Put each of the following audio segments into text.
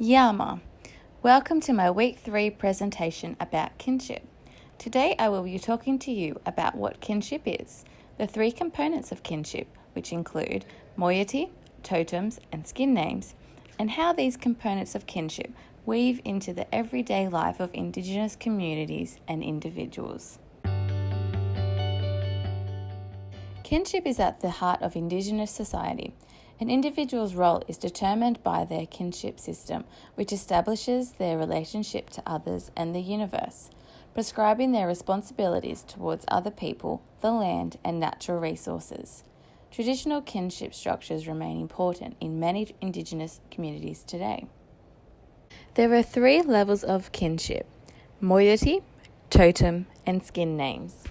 Yama. Welcome to my Week 3 presentation about kinship. Today I will be talking to you about what kinship is, the 3 components of kinship, which include moiety, totems, and skin names, and how these components of kinship weave into the everyday life of Indigenous communities and individuals. Kinship is at the heart of Indigenous society. An individual's role is determined by their kinship system, which establishes their relationship to others and the universe, prescribing their responsibilities towards other people, the land, and natural resources. Traditional kinship structures remain important in many Indigenous communities today. There are 3 levels of kinship: moiety, totem, and skin names.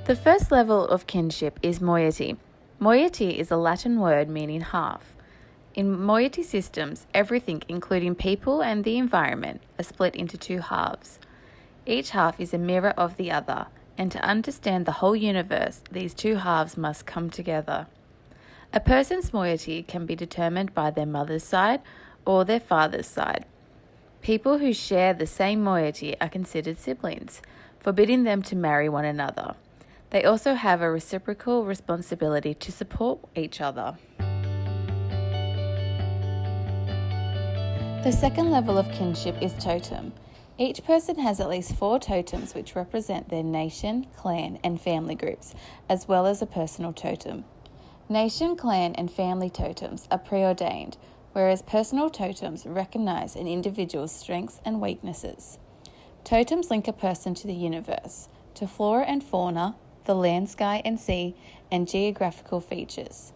The first level of kinship is moiety. Moiety is a Latin word meaning half. In moiety systems, everything, including people and the environment, are split into 2 halves. Each half is a mirror of the other, and to understand the whole universe, these 2 halves must come together. A person's moiety can be determined by their mother's side or their father's side. People who share the same moiety are considered siblings, forbidding them to marry one another. They also have a reciprocal responsibility to support each other. The second level of kinship is totem. Each person has at least 4 totems which represent their nation, clan, and family groups, as well as a personal totem. Nation, clan, and family totems are preordained, whereas personal totems recognize an individual's strengths and weaknesses. Totems link a person to the universe, to flora and fauna, the land, sky, and sea, and geographical features.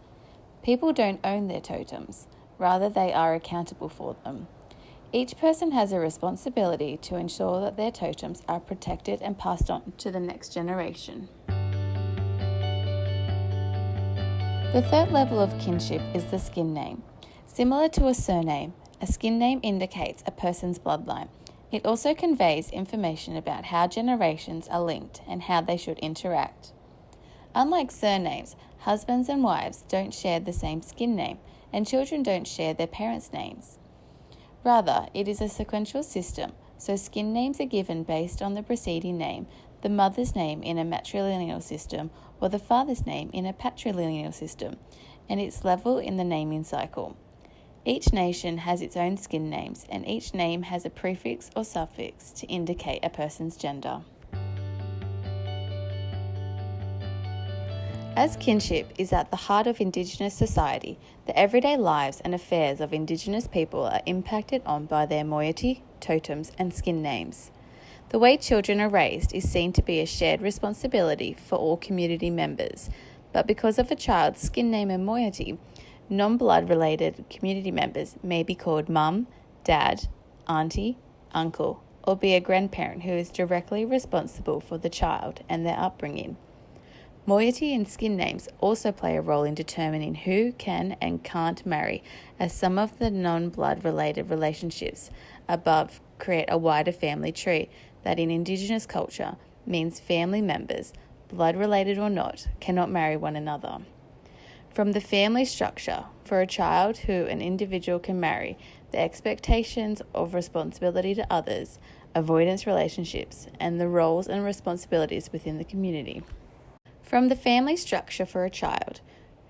People don't own their totems, rather they are accountable for them. Each person has a responsibility to ensure that their totems are protected and passed on to the next generation. The third level of kinship is the skin name. Similar to a surname, a skin name indicates a person's bloodline. It also conveys information about how generations are linked and how they should interact. Unlike surnames, husbands and wives don't share the same skin name, and children don't share their parents' names. Rather, it is a sequential system, so skin names are given based on the preceding name, the mother's name in a matrilineal system, or the father's name in a patrilineal system, and its level in the naming cycle. Each nation has its own skin names, and each name has a prefix or suffix to indicate a person's gender. As kinship is at the heart of Indigenous society, the everyday lives and affairs of Indigenous people are impacted on by their moiety, totems, and skin names. The way children are raised is seen to be a shared responsibility for all community members, but because of a child's skin name and moiety, non-blood related community members may be called mum, dad, auntie, uncle, or be a grandparent who is directly responsible for the child and their upbringing. Moiety and skin names also play a role in determining who can and can't marry, as some of the non-blood related relationships above create a wider family tree that in Indigenous culture means family members, blood related or not, cannot marry one another. From the family structure, for a child who an individual can marry, the expectations of responsibility to others, avoidance relationships, and the roles and responsibilities within the community. From the family structure for a child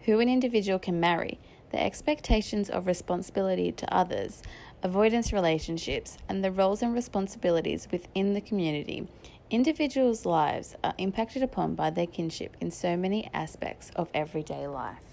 who an individual can marry, the expectations of responsibility to others, avoidance relationships, and the roles and responsibilities within the community, individuals' lives are impacted upon by their kinship in so many aspects of everyday life.